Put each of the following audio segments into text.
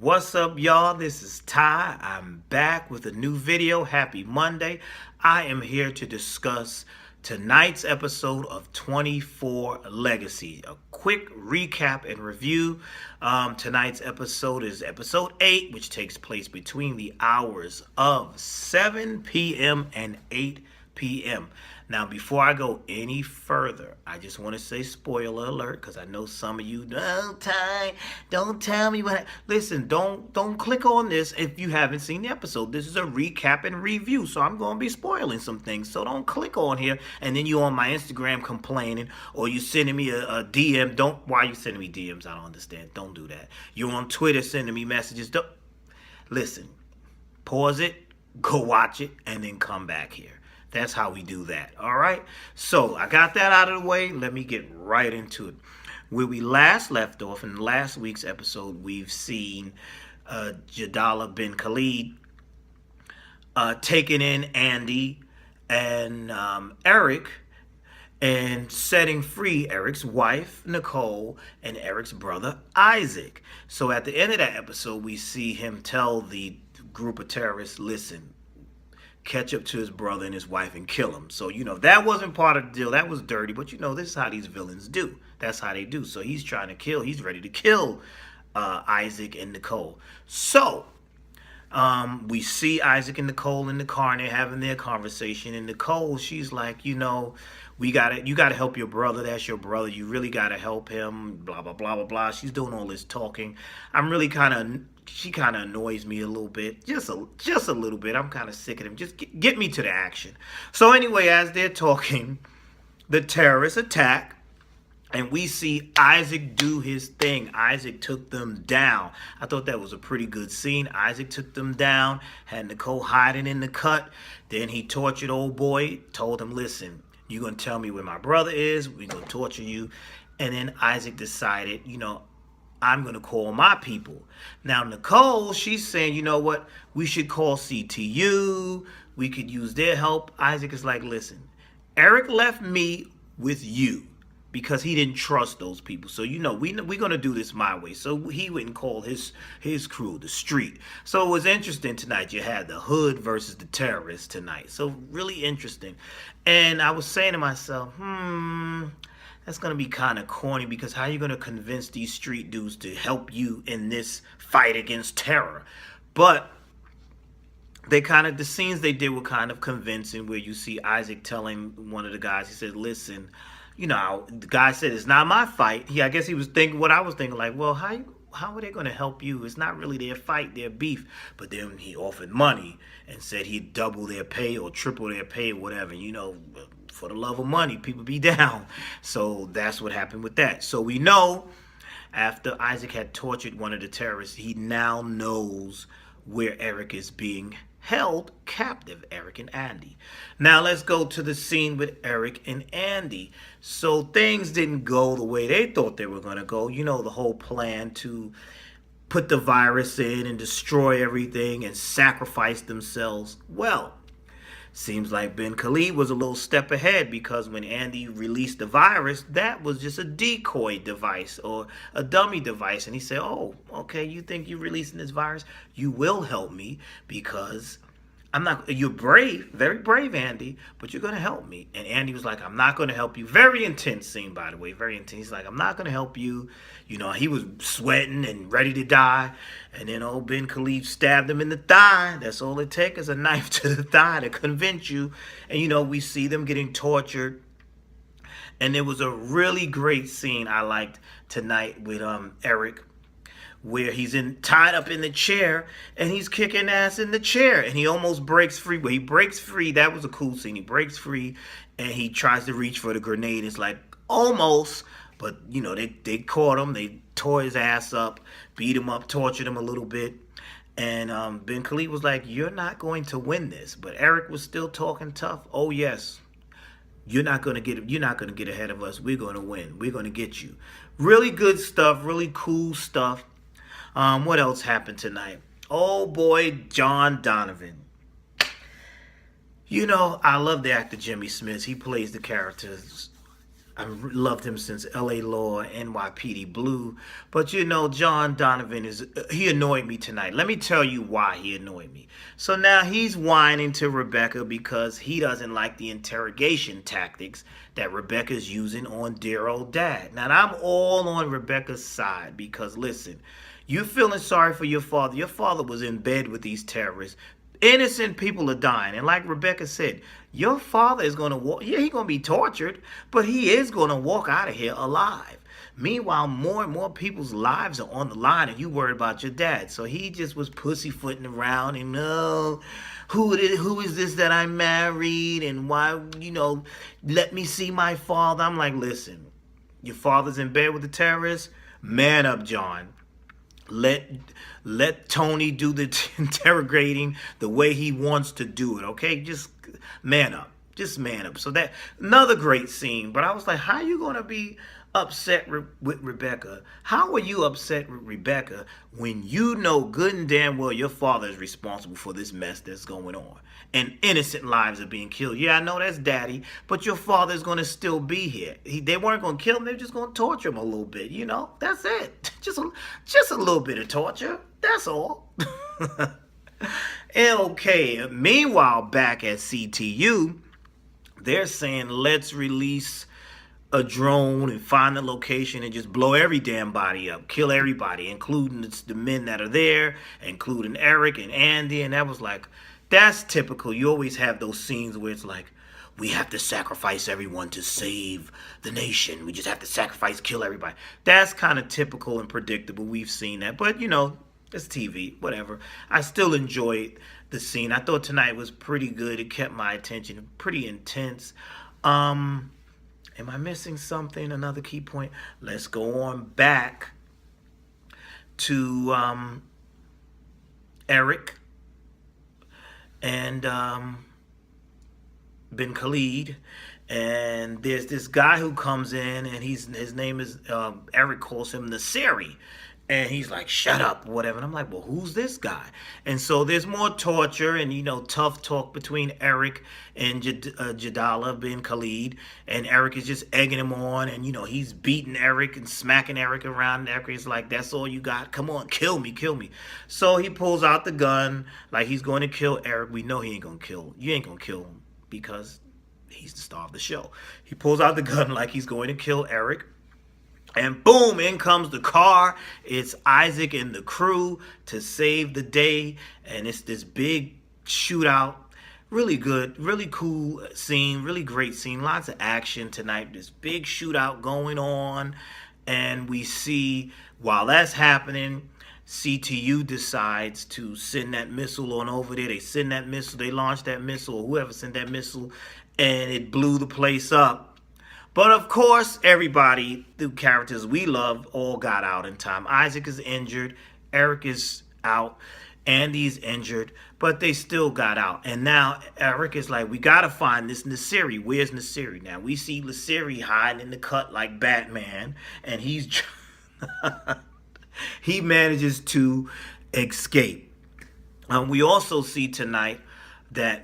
What's up, y'all? This is Ty. I'm back with a new video. Happy Monday. I am here to discuss tonight's episode of 24 Legacy. A quick recap and review. Tonight's episode is episode 8, which takes place between the hours of 7 p.m. and 8 p.m. Now, before I go any further, I just want to say spoiler alert, because I know some of you don't tell me what. Listen, don't click on this if you haven't seen the episode. This is a recap and review, so I'm going to be spoiling some things. So don't click on here, and then you on my Instagram complaining, or you sending me a DM. Why you sending me DMs? I don't understand. Don't do that. You're on Twitter sending me messages. Listen, pause it, go watch it, and then come back here. That's how we do that. All right. So I got that out of the way. Let me get right into it. Where we last left off in last week's episode, we've seen Jadala bin Khalid taking in Andy and Eric and setting free Eric's wife, Nicole, and Eric's brother, Isaac. So at the end of that episode, we see him tell the group of terrorists, listen, catch up to his brother and his wife and kill him. So, that wasn't part of the deal. That was dirty. But, this is how these villains do. That's how they do. So he's trying to kill. He's ready to kill Isaac and Nicole. So we see Isaac and Nicole in the car, and they're having their conversation. And Nicole, she's like, you gotta help your brother. That's your brother. You really gotta help him. Blah blah blah blah blah. She's doing all this talking. She kind of annoys me a little bit, just a little bit. I'm kind of sick of him. Just get me to the action. So anyway, as they're talking, the terrorists attack. And we see Isaac do his thing. Isaac took them down. I thought that was a pretty good scene. Isaac took them down, had Nicole hiding in the cut. Then he tortured old boy, told him, listen, you're going to tell me where my brother is. We're going to torture you. And then Isaac decided, I'm going to call my people. Now, Nicole, she's saying, you know what? We should call CTU. We could use their help. Isaac is like, listen, Eric left me with you, because he didn't trust those people. So, we're going to do this my way. So he wouldn't call his crew, the street. So it was interesting tonight. You had the hood versus the terrorists tonight. So really interesting. And I was saying to myself, that's going to be kind of corny, because how are you going to convince these street dudes to help you in this fight against terror? But the scenes they did were kind of convincing, where you see Isaac telling one of the guys, he said, listen, the guy said, it's not my fight. I guess he was thinking what I was thinking, like, well, how are they going to help you? It's not really their fight, their beef. But then he offered money and said he'd double their pay or triple their pay or whatever. For the love of money, people be down. So that's what happened with that. So we know after Isaac had tortured one of the terrorists, he now knows where Eric is being held captive, Eric and Andy. Now let's go to the scene with Eric and Andy. So things didn't go the way they thought they were going to go. The whole plan to put the virus in and destroy everything and sacrifice themselves. Well, seems like bin Khalid was a little step ahead, because when Andy released the virus, that was just a decoy device or a dummy device. And he said, oh, okay, you think you're releasing this virus? You will help me, because you're brave, very brave, Andy, but you're going to help me. And Andy was like, I'm not going to help you. Very intense scene, by the way, very intense. He's like, I'm not going to help you. He was sweating and ready to die. And then old bin Khalid stabbed him in the thigh. That's all it takes, is a knife to the thigh to convince you. And, we see them getting tortured. And there was a really great scene I liked tonight with Eric, where he's tied up in the chair and he's kicking ass in the chair and he almost breaks free. But he breaks free. That was a cool scene. He breaks free and he tries to reach for the grenade. It's like almost, but they caught him. They tore his ass up, beat him up, tortured him a little bit. And bin Khalid was like, you're not going to win this. But Eric was still talking tough. Oh yes, you're not going to get ahead of us. We're going to win. We're going to get you. Really good stuff. Really cool stuff. What else happened tonight? Oh boy, John Donovan. I love the actor Jimmy Smith. He plays the characters loved him since L.A. Law, NYPD Blue. But you know, John Donovan he annoyed me tonight. Let me tell you why he annoyed me. So now he's whining to Rebecca because he doesn't like the interrogation tactics that Rebecca's using on dear old dad. Now I'm all on Rebecca's side because listen, you feeling sorry for your father. Your father was in bed with these terrorists. Innocent people are dying. And like Rebecca said, your father is going to walk. Yeah, he's going to be tortured, but he is going to walk out of here alive. Meanwhile, more and more people's lives are on the line, and you worried about your dad. So he just was pussyfooting around and, oh, who is this that I married, and why, let me see my father. I'm like, listen, your father's in bed with the terrorists? Man up, John. Let Tony do the interrogating the way he wants to do it, okay? Just man up. Just man up. So that another great scene. But I was like, how are you going to be upset with Rebecca? How are you upset with Rebecca when you know good and damn well your father is responsible for this mess that's going on? And innocent lives are being killed. Yeah, I know that's daddy, but your father's going to still be here. They weren't going to kill him. They're just going to torture him a little bit, That's it. Just a little bit of torture. That's all. Okay, meanwhile, back at CTU, they're saying, let's release a drone and find the location and just blow every damn body up, kill everybody, including the men that are there, including Eric and Andy. And that was like, that's typical. You always have those scenes where it's like, we have to sacrifice everyone to save the nation. We just have to sacrifice, kill everybody. That's kind of typical and predictable. We've seen that. But, it's TV, whatever. I still enjoyed the scene. I thought tonight was pretty good. It kept my attention, pretty intense. Am I missing something? Another key point? Let's go on back to Eric and Ben Khalid. And there's this guy who comes in, and his name is, Eric calls him Nasiri. And he's like, shut up, whatever. And I'm like, well, who's this guy? And so there's more torture and, tough talk between Eric and Jadala bin Khalid. And Eric is just egging him on. And, he's beating Eric and smacking Eric around. And Eric is like, that's all you got? Come on, kill me, kill me. So he pulls out the gun like he's going to kill Eric. We know he ain't going to kill him. You ain't going to kill him because he's the star of the show. He pulls out the gun like he's going to kill Eric. And boom, in comes the car. It's Isaac and the crew to save the day. And it's this big shootout. Really good, really cool scene, really great scene. Lots of action tonight. This big shootout going on. And we see, while that's happening, CTU decides to send that missile on over there. They send that missile, they launch that missile, or whoever sent that missile, and it blew the place up. But of course, everybody, the characters we love, all got out in time. Isaac is injured. Eric is out. Andy's injured. But they still got out. And now Eric is like, we got to find this Nasiri. Where's Nasiri? Now we see Nasiri hiding in the cut like Batman. And he manages to escape. We also see tonight that,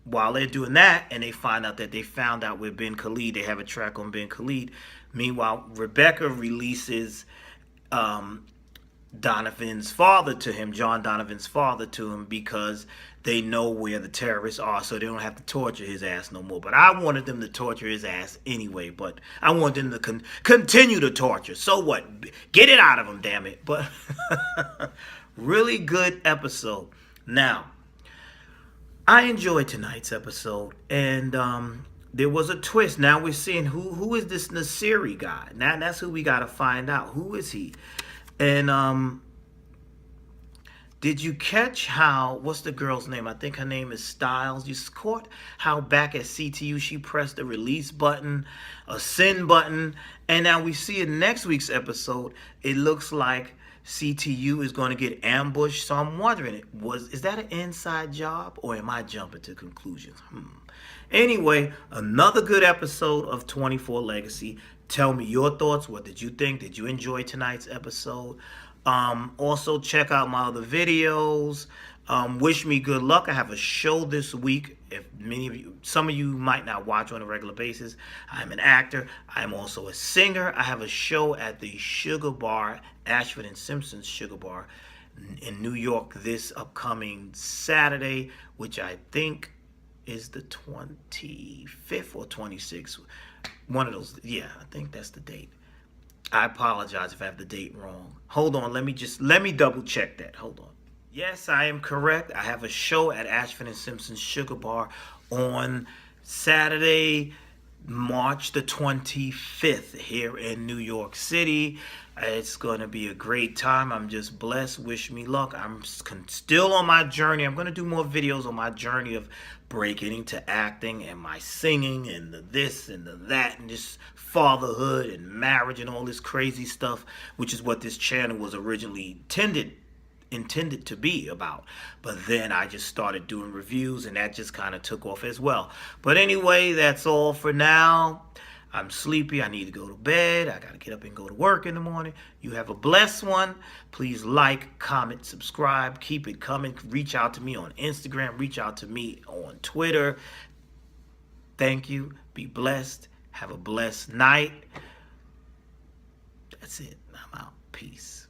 while they're doing that, and they find out that they found out with Ben Khalid, they have a track on Ben Khalid. Meanwhile, Rebecca releases Donovan's father to him, John Donovan's father to him, because they know where the terrorists are, so they don't have to torture his ass no more. But I wanted them to torture his ass anyway, but I want them to continue to torture. So what? Get it out of him, damn it. But really good episode. Now, I enjoyed tonight's episode, and there was a twist. Now we're seeing who is this Nasiri guy. Now that's who we got to find out. Who is he? And did you catch what's the girl's name? I think her name is Styles. You caught how back at CTU she pressed the release button, a send button, and now we see in next week's episode, it looks like CTU is going to get ambushed. So I'm wondering, is that an inside job, or am I jumping to conclusions? Anyway, another good episode of 24 Legacy. Tell me your thoughts. What did you think? Did you enjoy tonight's episode? Also, check out my other videos. Wish me good luck. I have a show this week. If some of you might not watch on a regular basis, I'm an actor. I'm also a singer. I have a show at the Sugar Bar, Ashford and Simpson's Sugar Bar in New York this upcoming Saturday, which I think is the 25th or 26th. One of those. Yeah, I think that's the date. I apologize if I have the date wrong. Hold on, let me double check that. Hold on. Yes, I am correct. I have a show at Ashford and Simpson's Sugar Bar on Saturday, March the 25th here in New York City. It's going to be a great time. I'm just blessed. Wish me luck. I'm still on my journey. I'm going to do more videos on my journey of breaking into acting and my singing and the this and the that and just fatherhood and marriage and all this crazy stuff, which is what this channel was originally intended to be about. But then I just started doing reviews and that just kind of took off as well. But anyway, that's all for now. I'm sleepy. I need to go to bed. I got to get up and go to work in the morning. You have a blessed one. Please like, comment, subscribe. Keep it coming. Reach out to me on Instagram. Reach out to me on Twitter. Thank you. Be blessed. Have a blessed night. That's it. I'm out. Peace.